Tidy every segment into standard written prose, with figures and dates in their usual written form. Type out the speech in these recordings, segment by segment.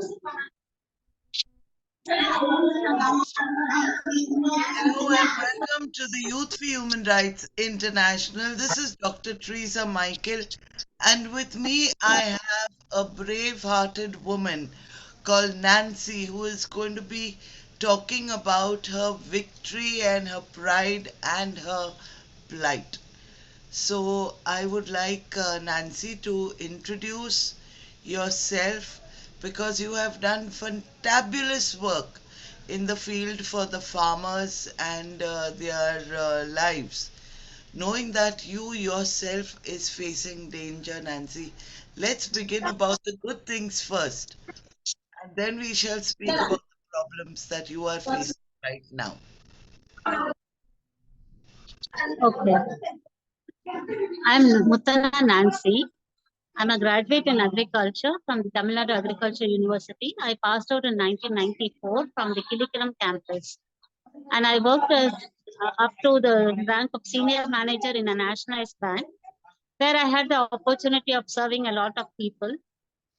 Hello and welcome to the Youth for Human Rights International. This is Dr. Teresa Michael, and with me I have a brave-hearted woman called Nancy who is going to be talking about her victory and her pride and her plight. So I would like Nancy to introduce yourself because you have done fantabulous work in the field for the farmers and their lives. Knowing that you yourself is facing danger, Nancy, let's begin about the good things first, and then we shall speak about the problems that you are facing right now. Okay, I'm Muthanna Nancy. I'm a graduate in agriculture from the Tamil Nadu Agriculture University. I passed out in 1994 from the Kilikalam campus. And I worked as up to the rank of senior manager in a nationalized bank, where I had the opportunity of serving a lot of people.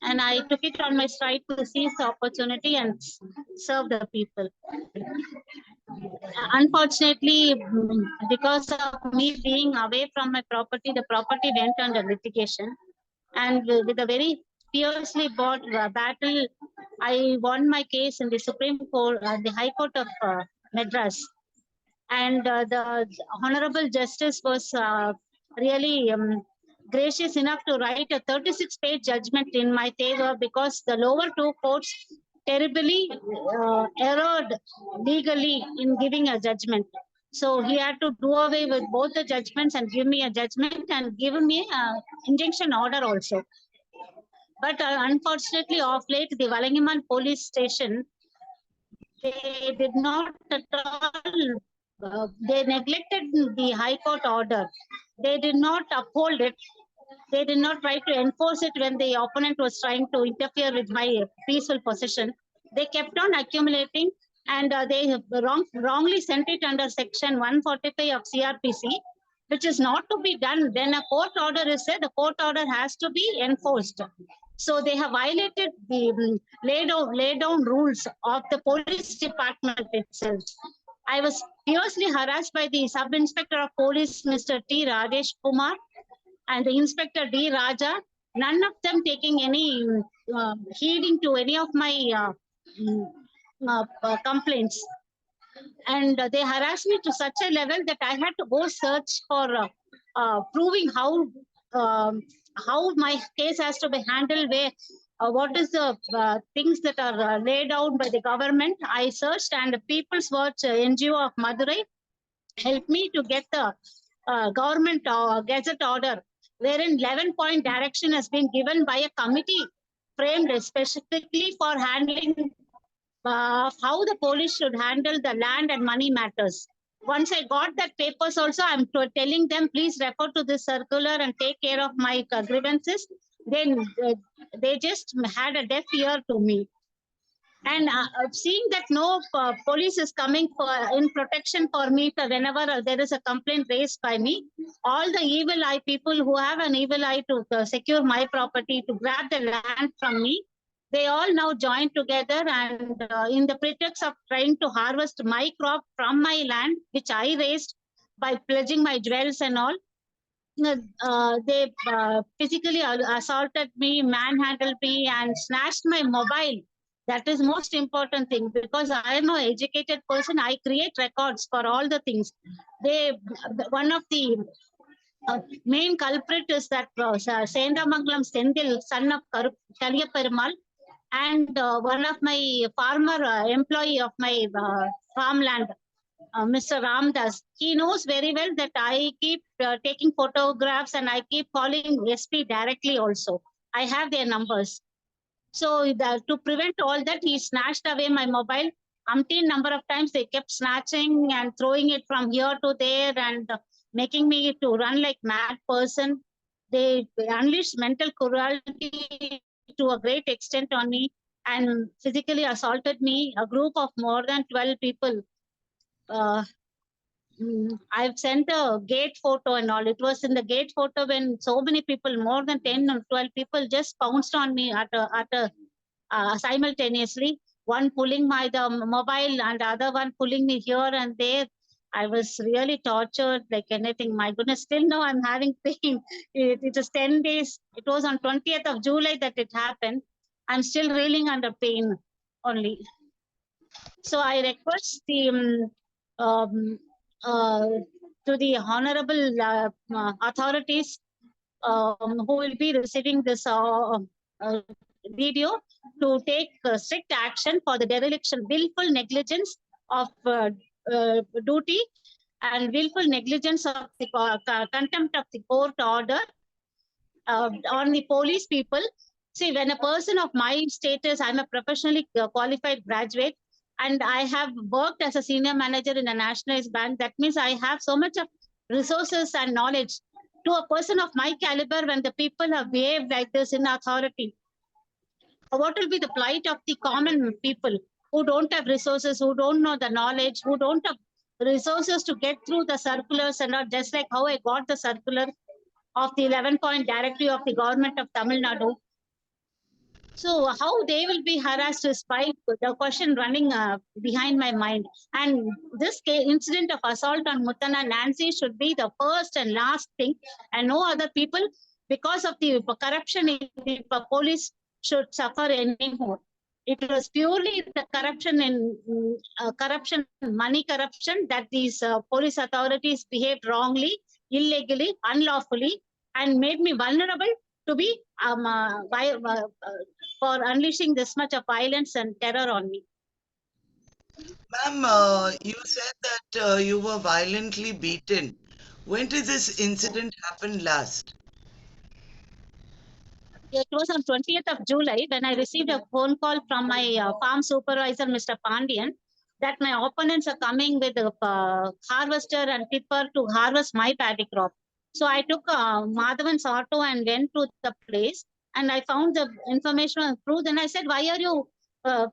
And I took it on my stride to seize the opportunity and serve the people. Unfortunately, because of me being away from my property, the property went under litigation. And with a very fiercely bought battle, I won my case in the Supreme Court, the High Court of Madras. And the Honorable Justice was really gracious enough to write a 36-page judgment in my favor because the lower two courts terribly erred legally in giving a judgment. So he had to do away with both the judgments and give me a judgment and give me an injunction order also. But unfortunately, of late, the Valangiman police station, they did not at all, they neglected the High Court order. They did not uphold it. They did not try to enforce it when the opponent was trying to interfere with my peaceful possession. They kept on accumulating, and they wrongly sent it under section 145 of CRPC, which is not to be done. When a court order is said, the court order has to be enforced. So they have violated the laid down rules of the police department itself. I was fiercely harassed by the sub-inspector of police, Mr. T. Rajesh Kumar, and the Inspector D. Raja, none of them taking any heeding to any of my complaints. And they harassed me to such a level that I had to go search for proving how my case has to be handled, where what is the things that are laid out by the government. I searched, and the People's Watch NGO of Madurai helped me to get the government gazette order, wherein 11-point direction has been given by a committee framed specifically for handling how the police should handle the land and money matters. Once I got that papers also, I'm telling them, please refer to this circular and take care of my grievances. Then they just had a deaf ear to me. And seeing that no police is coming for in protection for me whenever there is a complaint raised by me, all the evil eye people who have an evil eye to secure my property, to grab the land from me, they all now join together and in the pretext of trying to harvest my crop from my land, which I raised by pledging my jewels and all, they physically assaulted me, manhandled me, and snatched my mobile. That is most important thing, because I am an educated person. I create records for all the things. One of the main culprit is that Sendamangalam Sendil, son of Kalyaperumal, and one of my farmer employee of my farmland, Mr. Ramdas. He knows very well that I keep taking photographs and I keep calling SP directly also. I have their numbers. So to prevent all that, he snatched away my mobile. Umpteen number of times they kept snatching and throwing it from here to there and making me to run like mad person. They unleashed mental cruelty to a great extent on me and physically assaulted me. A group of more than 12 people. I've sent a gate photo and all. It was in the gate photo when so many people, more than 10 or 12 people, just pounced on me at a simultaneously, one pulling my the mobile and the other one pulling me here and there. I was really tortured like anything. My goodness, still now I'm having pain. It is 10 days. It was on 20th of July that it happened. I'm still reeling under pain only. So I request the um, uh, to the honorable authorities who will be receiving this uh, video to take strict action for the dereliction, willful negligence of duty and willful negligence of the contempt of the court order on the police people. See, when a person of my status, I'm a professionally qualified graduate, and I have worked as a senior manager in a nationalized bank. That means I have so much of resources and knowledge. To a person of my caliber, when the people have behaved like this in authority, what will be the plight of the common people who don't have resources, who don't know the knowledge, who don't have resources to get through the circulars and not just like how I got the circular of the 11-point directive of the government of Tamil Nadu. So how they will be harassed is by the question running behind my mind. And this incident of assault on Muthanna Nancy should be the first and last thing, and no other people, because of the corruption in the police, should suffer anymore. It was purely the corruption in corruption, money corruption, that these police authorities behaved wrongly, illegally, unlawfully, and made me vulnerable to be for unleashing this much of violence and terror on me. Ma'am, you said that you were violently beaten. When did this incident happen last? It was on 20th of July when I received a phone call from my farm supervisor, Mr. Pandian, that my opponents are coming with a harvester and tipper to harvest my paddy crop. So I took Madhavan's auto and went to the place, and I found the information and proof. And I said, why are you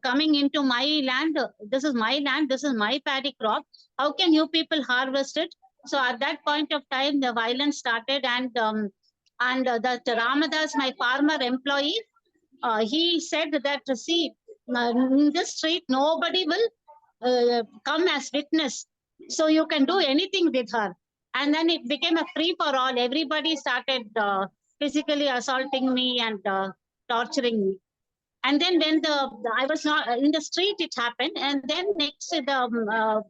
coming into my land? This is my land. This is my paddy crop. How can you people harvest it? So at that point of time, the violence started, and that Ramadas, my farmer employee, he said that, see, in this street, nobody will come as witness. So you can do anything with her. And then it became a free for all. Everybody started physically assaulting me and torturing me. And then when I was not in the street, it happened. And then next, the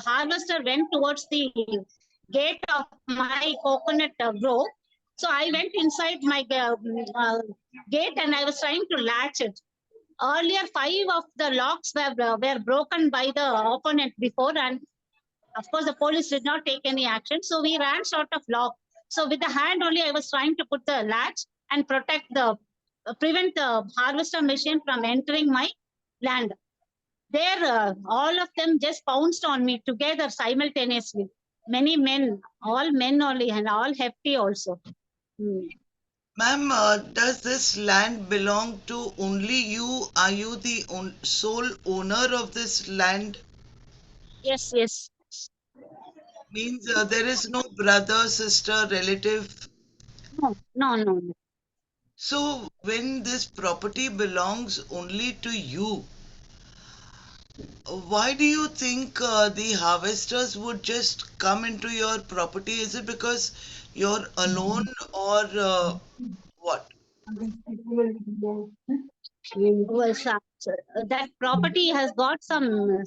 harvester went towards the gate of my coconut grove. So I went inside my gate and I was trying to latch it. Earlier, 5 of the locks were broken by the opponent before, and of course, the police did not take any action. So we ran short of lock. So with the hand only, I was trying to put the latch and prevent the harvester machine from entering my land. There, all of them just pounced on me together simultaneously. Many men, all men only, and all hefty also. Hmm. Ma'am, does this land belong to only you? Are you the sole owner of this land? Yes, yes. Means there is no brother, sister, relative. No, no, no, no. So when this property belongs only to you, why do you think the harvesters would just come into your property? Is it because you're alone or what? Well, that property has got some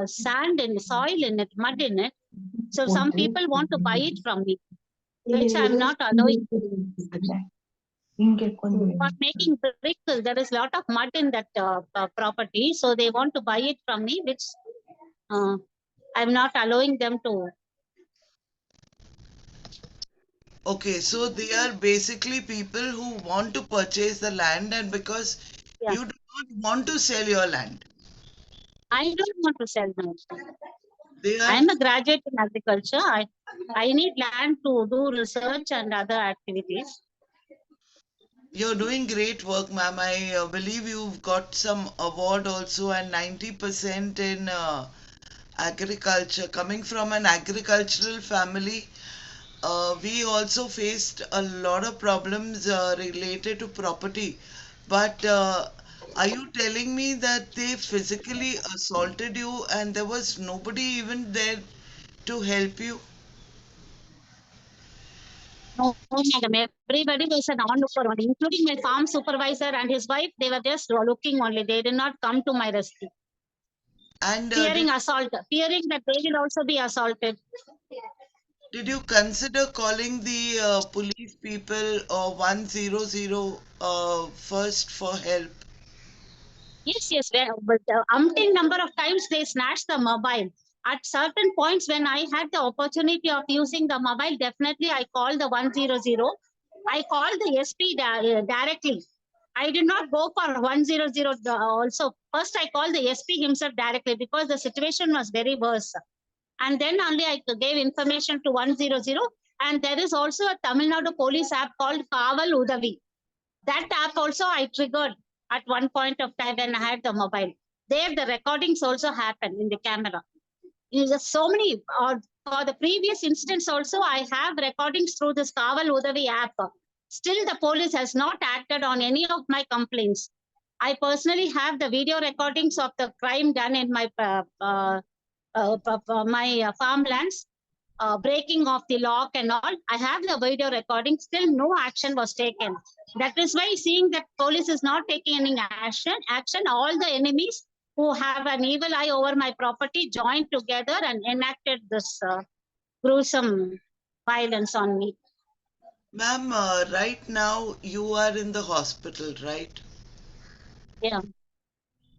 sand and soil in it, mud in it. So some people want to buy it from me, which I'm not allowing. For making brick, there is a lot of mud in that property, so they want to buy it from me, which uh, I'm not allowing them to. Okay, so they are basically people who want to purchase the land, and because Yeah, you do not want to sell your land, I don't want to sell now. they are. I'm a graduate in agriculture. I need land to do research and other activities. You're doing great work, ma'am. I believe you've got some award also, and 90% in agriculture. Coming from an agricultural family, we also faced a lot of problems related to property. But Are you telling me that they physically assaulted you and there was nobody even there to help you? No, madam. Everybody was an onlooker only, including my farm supervisor and his wife. They were just looking only. They did not come to my rescue, And fearing assault, fearing that they will also be assaulted. did you consider calling the police people or 100 first for help? Yes, yes. But umpteen number of times they snatched the mobile. At certain points, when I had the opportunity of using the mobile, definitely I called the 100. I called the SP directly. I did not go for 100 also. First, I called the SP himself directly because the situation was very worse. And then only I gave information to 100. And there is also a Tamil Nadu police app called Kaval Udavi. That app also I triggered at one point of time when I had the mobile. There, the recordings also happen in the camera. There's so many. For the previous instance, also I have recordings through this Kaval Udavi app. Still, the police has not acted on any of my complaints. I personally have the video recordings of the crime done in my farmlands, breaking of the lock and all. I have the video recording. Still, no action was taken. That is why seeing that police is not taking any action, all the enemies who have an evil eye over my property joined together and enacted this gruesome violence on me. Ma'am, right now you are in the hospital, right? Yeah.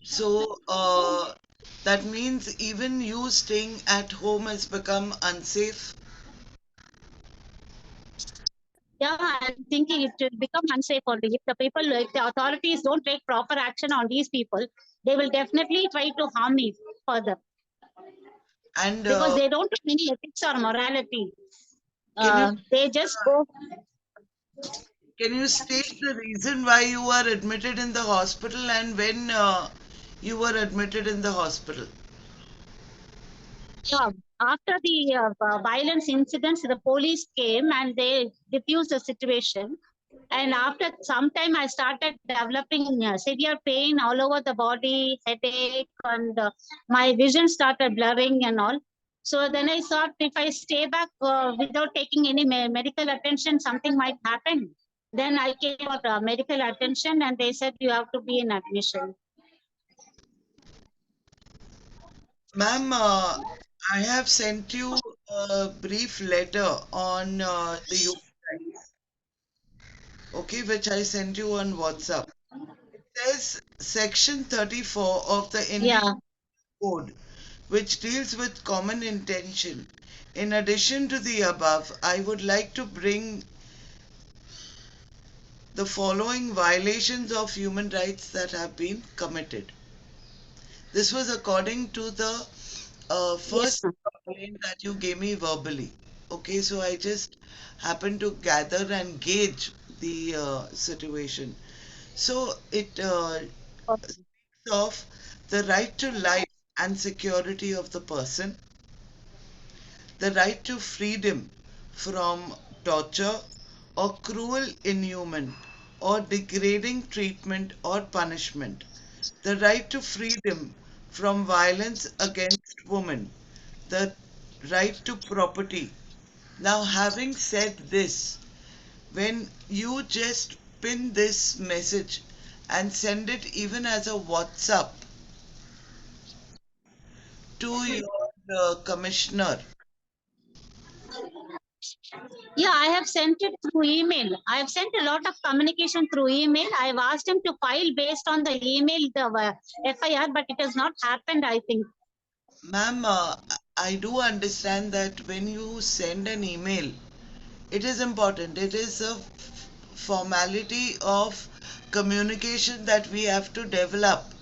So that means even you staying at home has become unsafe. Yeah, I'm thinking it will become unsafe only. If the authorities don't take proper action on these people, they will definitely try to harm me further And because they don't have any ethics or morality. can you They just go. can you state the reason why you were admitted in the hospital and when you were admitted in the hospital? Yeah, after the violence incidents, the police came and they diffused the situation. And after some time, I started developing severe pain all over the body, headache, and my vision started blurring and all. So then I thought if I stay back without taking any medical attention, something might happen. Then I came for medical attention and they said you have to be in admission. Ma'am, I have sent you a brief letter on the human rights, okay, which I sent you on WhatsApp. Says Section 34 of the Indian Yeah. Code, which deals with common intention. In addition to the above, I would like to bring the following violations of human rights that have been committed. This was according to the Yes, first ma'am. complaint that you gave me verbally. Okay, so I just happened to gather and gauge the situation. So it Okay. speaks of the right to life and security of the person, the right to freedom from torture or cruel, inhuman, or degrading treatment or punishment, the right to freedom from violence against women, the right to property. Now, having said this, when you just pin this message and send it even as a WhatsApp to your commissioner, Yeah, I have sent it through email. I have sent a lot of communication through email. I have asked him to file based on the email, the FIR, but it has not happened, I think. ma'am, I do understand that when you send an email, it is important. It is a formality of communication that we have to develop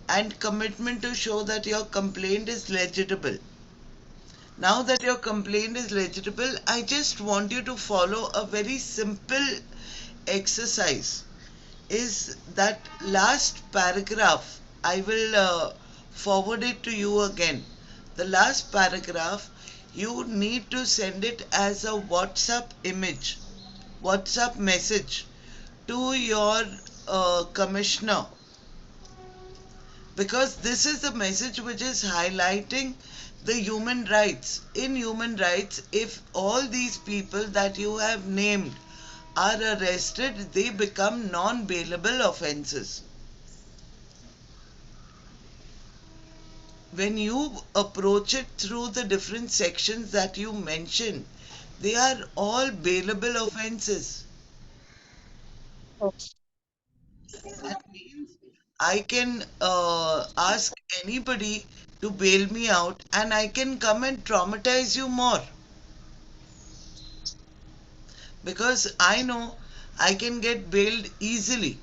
and commitment to show that your complaint is legitimate. Now that your complaint is legitimate, I just want you to follow a very simple exercise. Is that last paragraph? I will forward it to you again. The last paragraph, you need to send it as a WhatsApp image, WhatsApp message to your commissioner, because this is the message which is highlighting the human rights. In human rights, if all these people that you have named are arrested, they become non bailable offenses. When you approach it through the different sections that you mentioned, they are all bailable offenses. Okay. That means I can ask anybody to bail me out and I can come and traumatize you more because I know I can get bailed easily.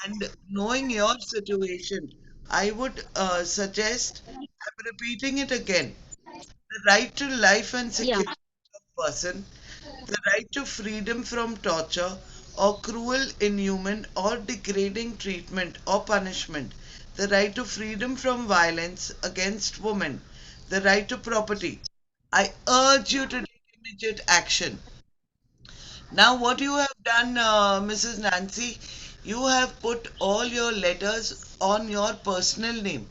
And knowing your situation, I would suggest, I'm repeating it again, the right to life and Yeah. security of person, the right to freedom from torture or cruel, inhuman, or degrading treatment or punishment, the right to freedom from violence against women, the right to property. I urge you to take immediate action. Now, what you have done, Mrs. Nancy, you have put all your letters on your personal name.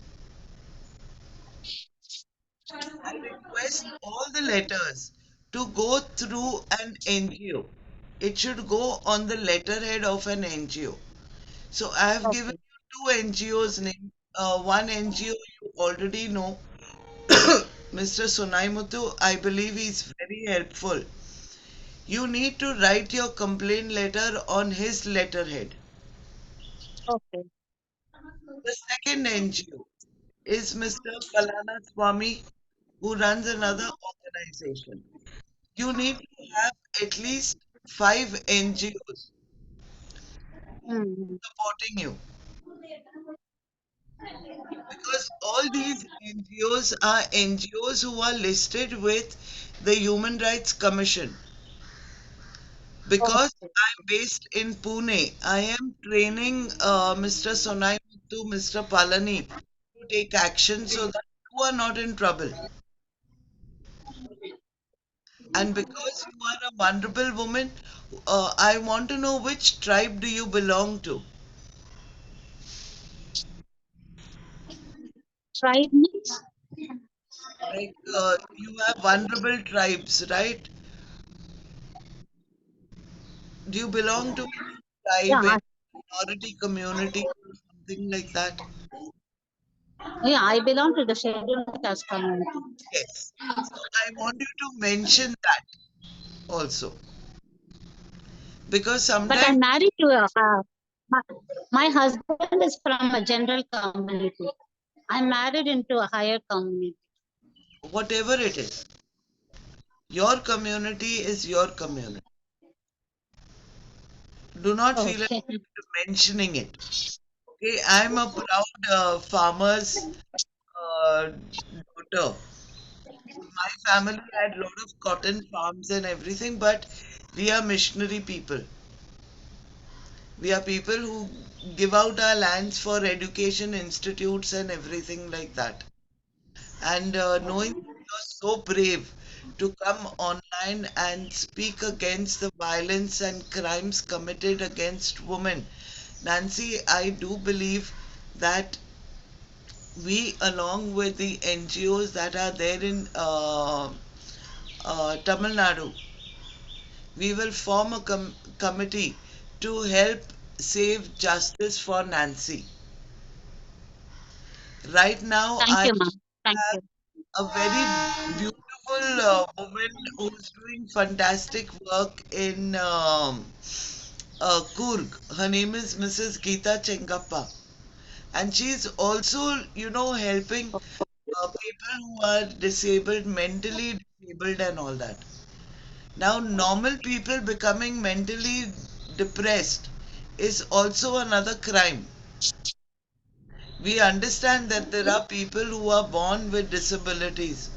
I request all the letters to go through an NGO. It should go on the letterhead of an NGO. So I have given Okay. you two NGOs name. One NGO you already know, Mr. Sonaimuthu. I believe he's very helpful. You need to write your complaint letter on his letterhead. Okay. The second NGO is Mr. Palana Swami, who runs another organization. You need to have at least five NGOs Mm. supporting you because all these NGOs are NGOs who are listed with the Human Rights Commission. Because Okay. I'm based in Pune, I am training Mr. Sonai to Mr. Palani to take action so that you are not in trouble. And because you are a vulnerable woman, I want to know which tribe do you belong to? Tried means? Like you have vulnerable tribes, right? Do you belong to any Yeah. tribe, any minority community, or something like that? Yeah, I belong to the scheduled caste community. Yes. So I want you to mention that also because But sometimes I'm married to my, my husband is from a general community. I'm married into a higher community. whatever it is, your community is your community. Do not feel Okay. ashamed mentioning it. Okay, I'm a proud farmer's daughter. My family had a lot of cotton farms and everything, but we are missionary people. We are people who give out our lands for education institutes and everything like that. And knowing you're so brave to come online and speak against the violence and crimes committed against women, Nancy, I do believe that we, along with the NGOs that are there in Tamil Nadu, we will form a committee to help save justice for Nancy. Right now, Thank I you, ma'am. Thank have you. a very beautiful woman who's doing fantastic work in Kurg. Her name is Mrs. Geeta Chengappa. And she's also, helping people who are disabled, mentally disabled, and all that. Now, normal people becoming mentally depressed is also another crime. We understand that there are people who are born with disabilities,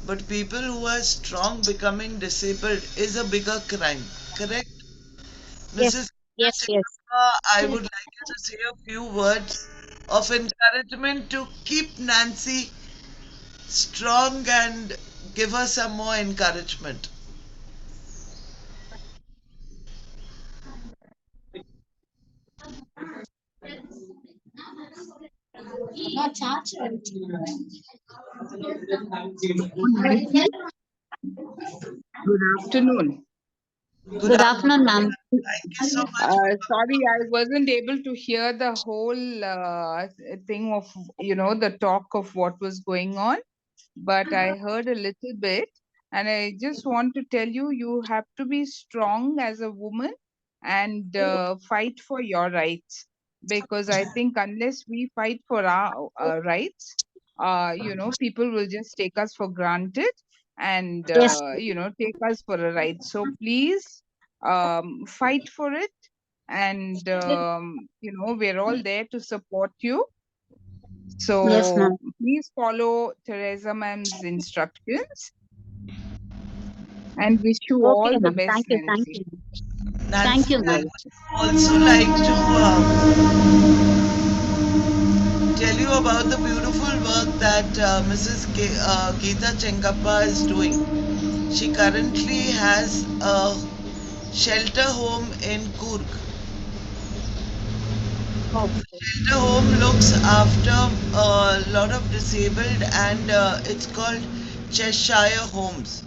but people who are strong becoming disabled is a bigger crime. Correct? Yes. Mrs. Yes. Yes. Chikapa, I would like you to say a few words of encouragement to keep Nancy strong and give her some more encouragement. Oh, Nancy, good afternoon. Good Good afternoon. afternoon, ma'am. Thank you so much for Sorry, I wasn't able to hear the whole thing of, the talk of what was going on, but I heard a little bit. And I just want to tell you, you have to be strong as a woman and fight for your rights. Because I think unless we fight for our rights, people will just take us for granted and, Yes, take us for a ride. So please fight for it. And, we're all there to support you. yes, So ma'am. please follow Teresa ma'am's instructions and wish you Okay, all the ma'am. best, Thank Nancy. you, thank Nancy. you, I ma'am. would also like to tell you about the beautiful work that Mrs. Geeta Chengappa is doing. She currently has a shelter home in Coorg. Okay, Shelter home looks after a lot of disabled and it's called Cheshire Homes.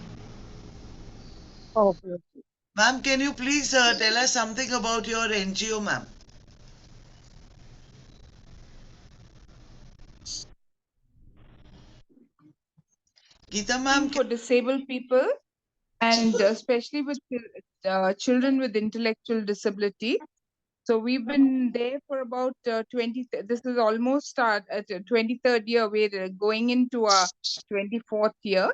okay. Ma'am, can you please tell us something about your NGO, ma'am? Geeta ma'am, For disabled people and especially with children with intellectual disability. So we've been there for about 20, this is almost start at 23rd year. We're going into our 24th year.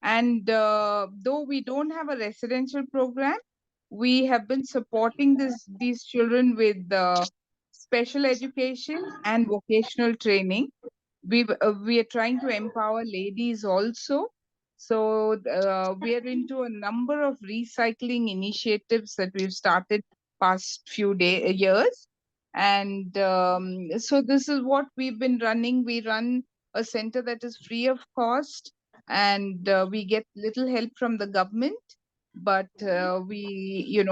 And though we don't have a residential program, we have been supporting these children with special education and vocational training. We are trying to empower ladies also. So we are into a number of recycling initiatives that we've started past years. And so this is what we've been running. We run a center that is free of cost, and we get little help from the government, but we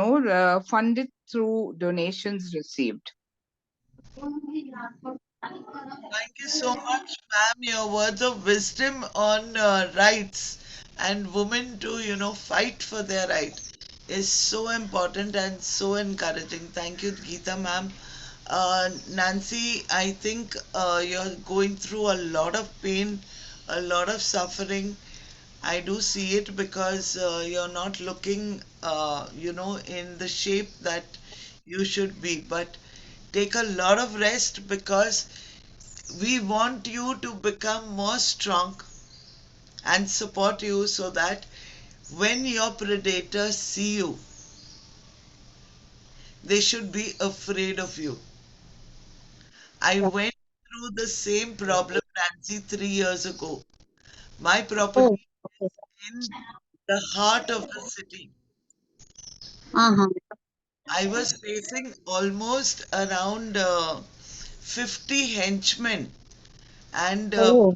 fund it through donations received. thank you so much, ma'am. Your words of wisdom on rights and women to, fight for their right is so important and so encouraging. Thank you, Geeta, ma'am. Nancy, I think you're going through a lot of pain, a lot of suffering. I do see it because you're not looking, in the shape that you should be. But take a lot of rest because we want you to become more strong and support you so that when your predators see you, they should be afraid of you. I Yeah. went through the same problem, Nancy, 3 years ago. My Oh, property okay. is in the heart of the city. Uh-huh. I was facing almost around 50 henchmen and Oh,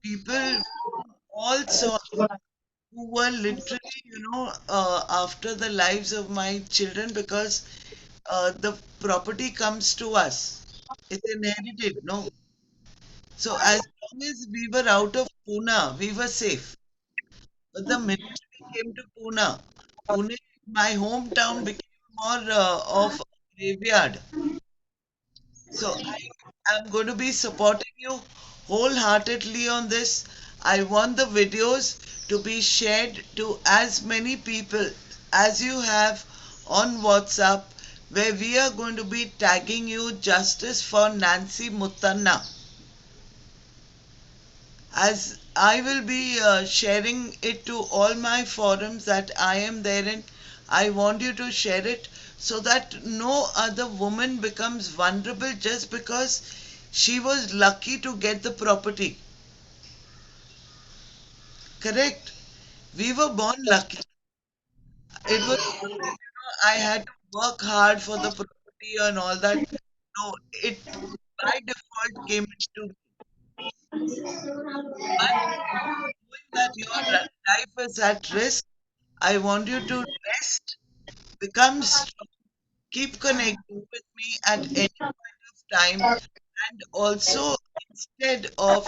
people from all sorts who were literally, after the lives of my children because the property comes to us. It's inherited, no? So as long as we were out of Pune, we were safe. But the minute we came to Pune, my hometown became more of a graveyard. So I am going to be supporting you wholeheartedly on this. I want the videos to be shared to as many people as you have on WhatsApp, where we are going to be tagging you Justice for Nancy Muthanna. As I will be sharing it to all my forums that I am there in, I want you to share it so that no other woman becomes vulnerable just because she was lucky to get the property. Correct? We were born lucky. It was not that, I had to work hard for the property and all that. No, it by default came into me. But knowing that your life is at risk, I want you to rest, become strong, keep connecting with me at any point of time, and also instead of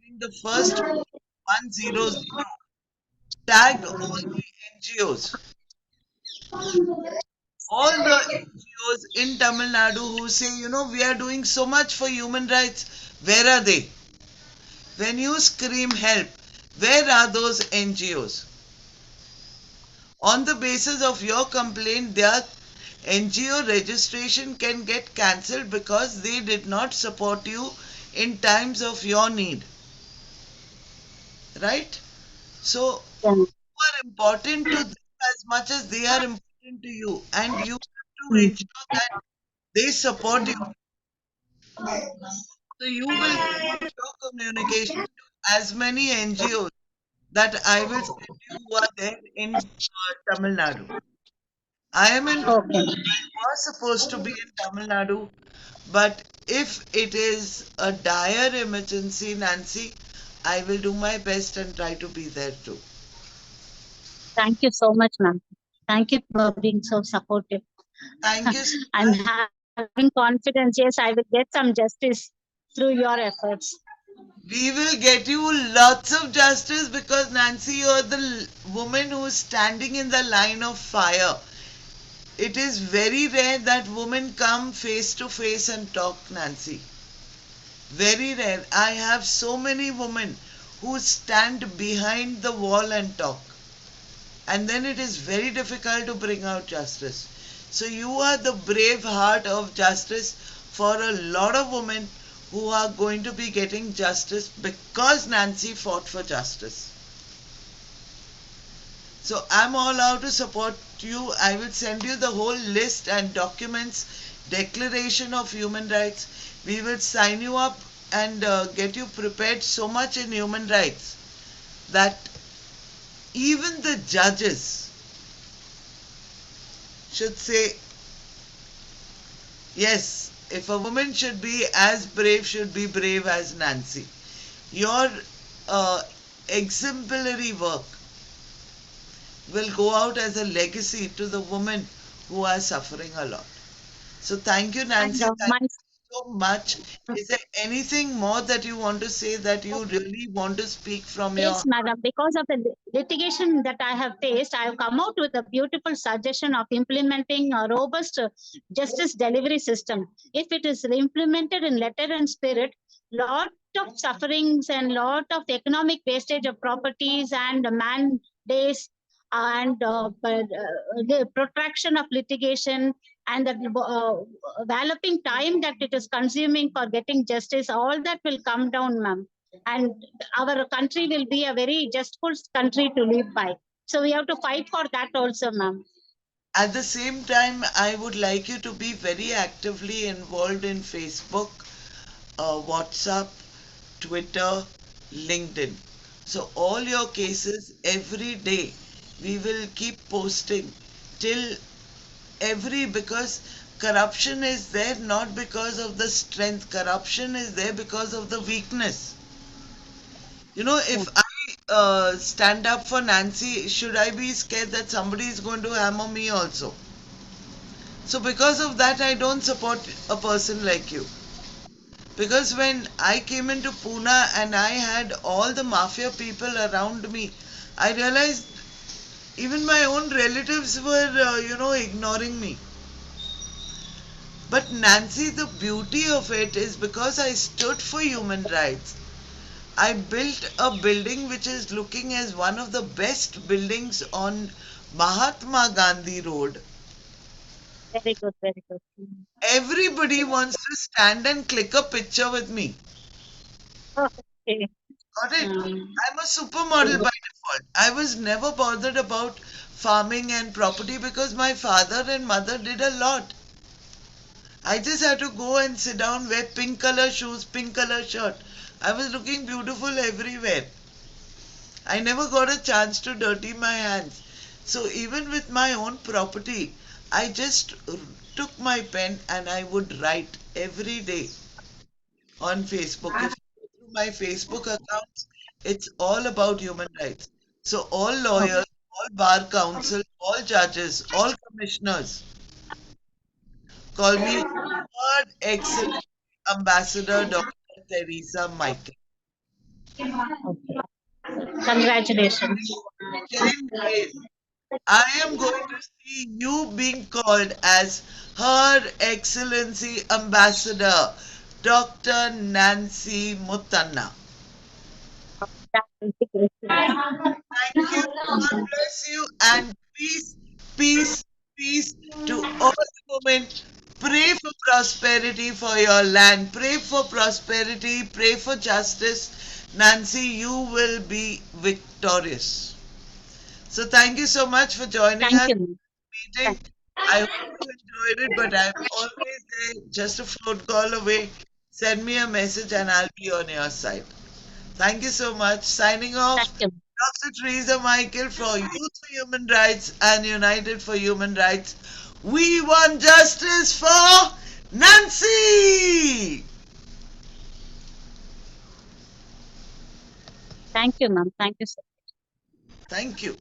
giving the first 100, tag all the NGOs. All the NGOs in Tamil Nadu who say, we are doing so much for human rights, where are they? When you scream help, where are those NGOs? On the basis of your complaint, their NGO registration can get cancelled because they did not support you in times of your need, right? So, Yeah. you are important to them as much as they are important to you, and you have to Mm. ensure that they support you. So, you will forward your communication to as many NGOs that I will send you who are there in Tamil Nadu. I am in, Okay. I was supposed to be in Tamil Nadu, but if it is a dire emergency, Nancy, I will do my best and try to be there too. Thank you so much, ma'am. Thank you for being so supportive. Thank you so I'm much. having confidence. Yes, I will get some justice through your efforts. We will get you lots of justice because Nancy, you're the woman who is standing in the line of fire. It is very rare that women come face to face and talk, Nancy. Very rare. I have so many women who stand behind the wall and talk. And then it is very difficult to bring out justice. So you are the brave heart of justice for a lot of women who are going to be getting justice because Nancy fought for justice. So I'm all out to support you. I will send you the whole list and documents, Declaration of Human Rights. We will sign you up and get you prepared so much in human rights that even the judges should say, yes, if a woman should be as brave, should be brave as Nancy. Your uh, exemplary work will go out as a legacy to the women who are suffering a lot. So thank you, And Nancy. Thank my you so much. Is there anything more that you want to say that you really want to speak from your Yes, madam. Because of the litigation that I have faced, I have come out with a beautiful suggestion of implementing a robust justice delivery system. If it is implemented in letter and spirit, lot of sufferings and lot of economic wastage of properties and man days and the protraction of litigation and the developing time that it is consuming for getting justice, all that will come down, ma'am. And our country will be a very justful country to live by. So we have to fight for that also, ma'am. at the same time, I would like you to be very actively involved in Facebook, WhatsApp, Twitter, LinkedIn. So, all your cases every day we will keep posting till because corruption is there not because of the strength, corruption is there because of the weakness. Yeah. If I stand up for Nancy, should I be scared that somebody is going to hammer me also? So, because of that, I don't support a person like you. Because when I came into Pune and I had all the mafia people around me, I realized even my own relatives were, ignoring me. But Nancy, the beauty of it is because I stood for human rights. I built a building which is looking as one of the best buildings on Mahatma Gandhi Road. Very good, very good. Everybody wants to stand and click a picture with me. Okay. Got it? Um, I'm a supermodel by default. I was never bothered about farming and property because my father and mother did a lot. I just had to go and sit down, wear pink color shoes, pink color shirt. I was looking beautiful everywhere. I never got a chance to dirty my hands. So even with my own property, I just took my pen and I would write every day on Facebook. If you go through my Facebook accounts, it's all about human rights. So all lawyers, all bar counsel, all judges, all commissioners call me God excellent Ambassador Dr. Teresa Michael. Okay. Congratulations. Second is, I am going to see you being called as Her Excellency Ambassador, Dr. Nancy Muthanna. That will be great. Thank you. God bless you. And peace, peace, peace to all women. Pray for prosperity for your land. Pray for prosperity. Pray for justice. Nancy, you will be victorious. So thank you so much for joining Thank us you, ma'am. meeting. I hope you enjoyed it, but I'm always there, just a phone call away. Send me a message and I'll be on your side. Thank you so much. Signing Thank off, you. Dr. Teresa Michael for Youth for Human Rights and United for Human Rights. We want justice for Nancy! Thank you, ma'am. Thank you so Thank you.